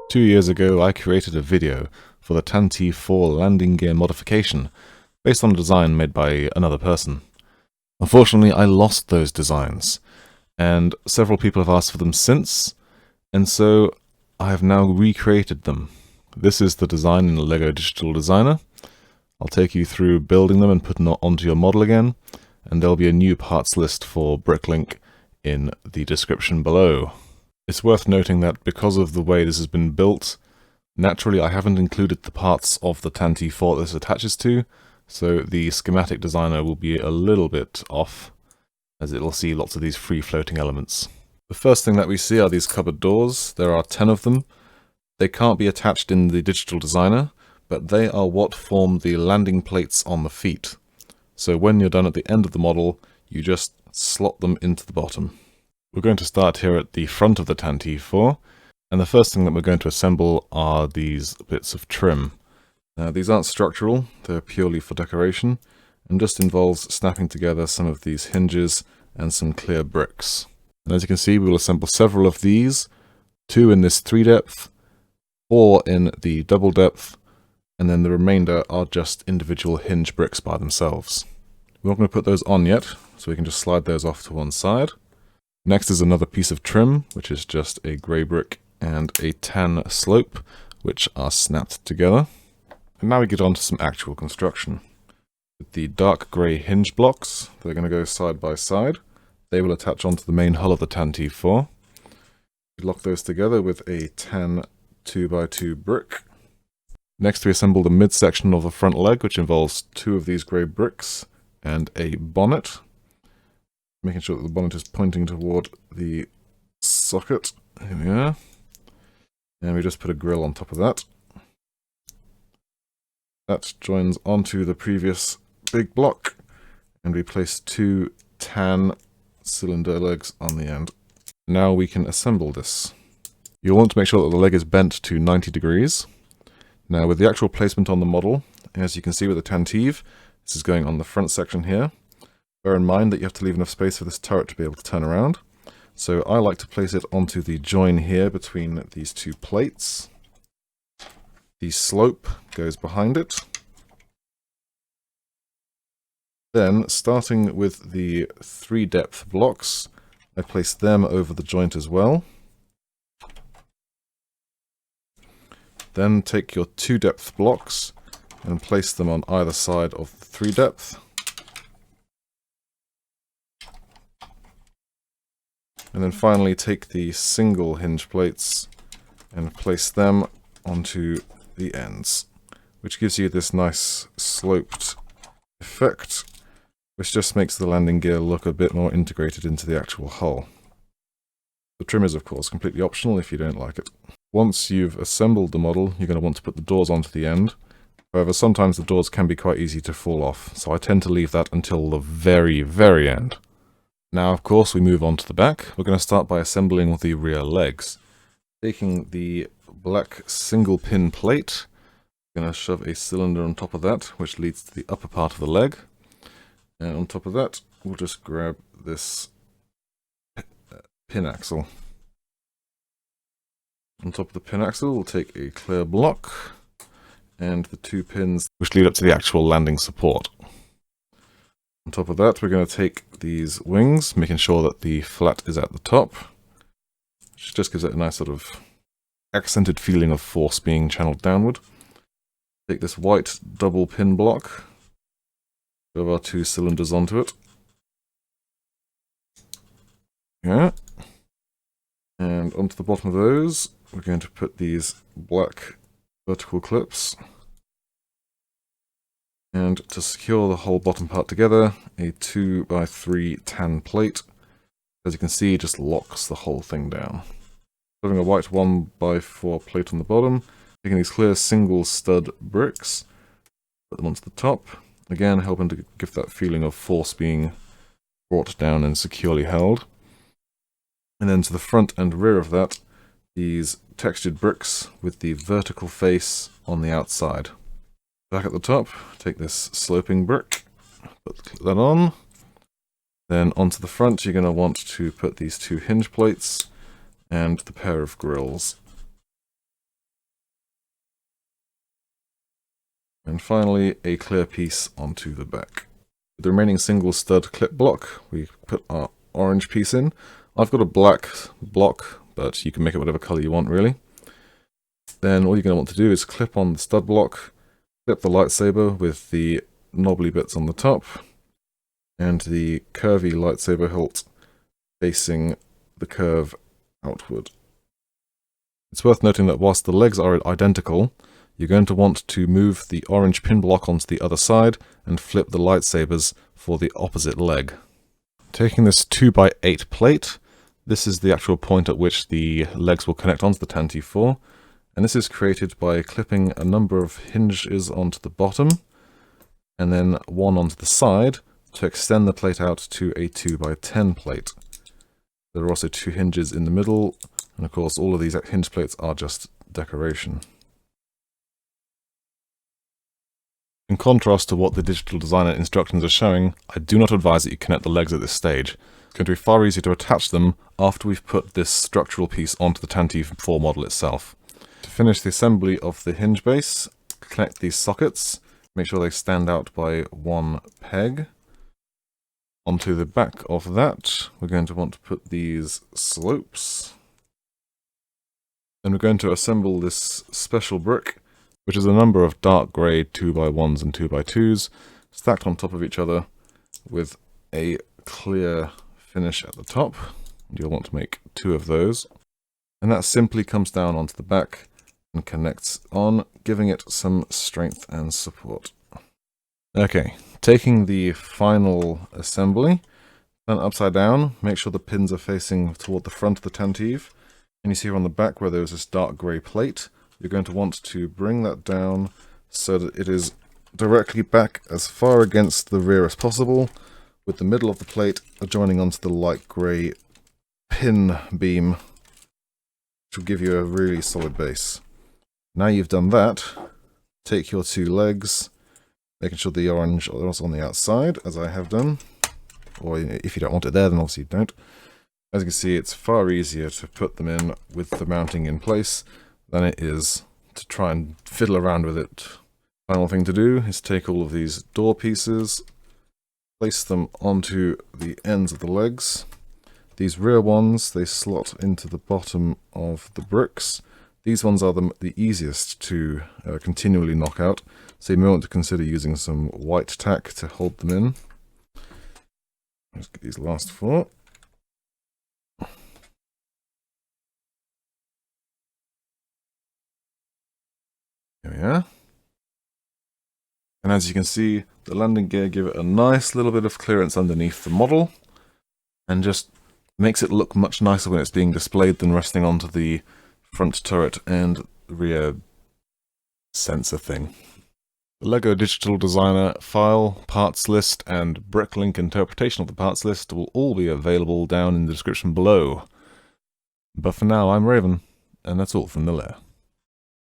2 years ago, I created a video for the Tantive 4 landing gear modification based on a design made by another person. Unfortunately, I lost those designs, and several people have asked for them since, and so I have now recreated them. This is the design in the LEGO Digital Designer. I'll take you through building them and putting it onto your model again, and there'll be a new parts list for Bricklink in the description below. It's worth noting that because of the way this has been built, naturally I haven't included the parts of the Tantive 4 this attaches to, so the schematic designer will be a little bit off, as it'll see lots of these free floating elements. The first thing that we see are these cupboard doors. There are 10 of them. They can't be attached in the digital designer, but they are what form the landing plates on the feet. So when you're done at the end of the model, you just slot them into the bottom. We're going to start here at the front of the Tantive 4, and the first thing that we're going to assemble are these bits of trim. Now, these aren't structural, they're purely for decoration, and just involves snapping together some of these hinges and some clear bricks. And as you can see, we will assemble several of these, 2 in this 3 depth, 4 in the double depth, and then the remainder are just individual hinge bricks by themselves. We're not going to put those on yet, so we can just slide those off to one side. Next is another piece of trim, which is just a grey brick and a tan slope, which are snapped together. And now we get on to some actual construction. With the dark grey hinge blocks, they're going to go side by side. They will attach onto the main hull of the Tantive 4. We lock those together with a tan 2x2 brick. Next we assemble the midsection of the front leg, which involves 2 of these grey bricks and a bonnet. Making sure that the bonnet is pointing toward the socket. Here we are. And we just put a grill on top of that. That joins onto the previous big block, and we place 2 tan cylinder legs on the end. Now we can assemble this. You'll want to make sure that the leg is bent to 90 degrees. Now with the actual placement on the model, as you can see with the Tantive, this is going on the front section here. Bear in mind that you have to leave enough space for this turret to be able to turn around. So I like to place it onto the join here between these 2 plates. The slope goes behind it. Then, starting with the 3 depth blocks, I place them over the joint as well. Then take your 2 depth blocks and place them on either side of the 3 depth. And then finally take the single hinge plates and place them onto the ends, which gives you this nice sloped effect, which just makes the landing gear look a bit more integrated into the actual hull. The trim is of course completely optional if you don't like it. Once you've assembled the model, you're going to want to put the doors onto the end. However, sometimes the doors can be quite easy to fall off, so I tend to leave that until the very, very end. Now, of course, we move on to the back. We're going to start by assembling the rear legs. Taking the black single pin plate, I'm going to shove a cylinder on top of that, which leads to the upper part of the leg. And on top of that, we'll just grab this pin axle. On top of the pin axle, we'll take a clear block and the 2 pins which lead up to the actual landing support. On top of that, we're going to take these wings, making sure that the flat is at the top, which just gives it a nice sort of accented feeling of force being channeled downward. Take this white double pin block, shove our 2 cylinders onto it. Yeah. And onto the bottom of those, we're going to put these black vertical clips. And to secure the whole bottom part together, a 2x3 tan plate, as you can see, just locks the whole thing down. Having a white 1x4 plate on the bottom, taking these clear single stud bricks, put them onto the top, again helping to give that feeling of force being brought down and securely held. And then to the front and rear of that, these textured bricks with the vertical face on the outside. Back at the top, take this sloping brick, put that on. Then onto the front, you're going to want to put these 2 hinge plates and the pair of grills. And finally, a clear piece onto the back. With the remaining single stud clip block, we put our orange piece in. I've got a black block, but you can make it whatever color you want, really. Then all you're going to want to do is clip on the stud block, clip the lightsaber with the knobbly bits on the top, and the curvy lightsaber hilt facing the curve outward. It's worth noting that whilst the legs are identical, you're going to want to move the orange pin block onto the other side and flip the lightsabers for the opposite leg. Taking this 2x8 plate, this is the actual point at which the legs will connect onto the Tantive 4, and this is created by clipping a number of hinges onto the bottom, and then one onto the side to extend the plate out to a 2x10 plate. There are also 2 hinges in the middle, and of course all of these hinge plates are just decoration. In contrast to what the digital designer instructions are showing, I do not advise that you connect the legs at this stage. It's going to be far easier to attach them after we've put this structural piece onto the Tantive 4 model itself. To finish the assembly of the hinge base, connect these sockets, make sure they stand out by 1 peg. Onto the back of that, we're going to want to put these slopes. Then we're going to assemble this special brick, which is a number of dark grey 2x1s and 2x2s stacked on top of each other with a clear finish at the top. And you'll want to make 2 of those. And that simply comes down onto the back and connects on, giving it some strength and support. Okay, taking the final assembly, turn it upside down, make sure the pins are facing toward the front of the Tantive. And you see here on the back where there's this dark grey plate, you're going to want to bring that down so that it is directly back as far against the rear as possible, with the middle of the plate adjoining onto the light grey pin beam, which will give you a really solid base. Now you've done that, take your 2 legs, making sure the orange is also on the outside, as I have done, or if you don't want it there, then obviously you don't. As you can see, it's far easier to put them in with the mounting in place than it is to try and fiddle around with it. Final thing to do is take all of these door pieces, place them onto the ends of the legs. These rear ones, they slot into the bottom of the bricks. These ones are the easiest to continually knock out, so you may want to consider using some white tack to hold them in. Let's get these last 4. There we are. And as you can see, the landing gear give it a nice little bit of clearance underneath the model, and just makes it look much nicer when it's being displayed than resting onto the front turret and rear sensor thing. The LEGO Digital Designer file, parts list, and Bricklink interpretation of the parts list will all be available down in the description below. But for now, I'm Raven, and that's all from the lair.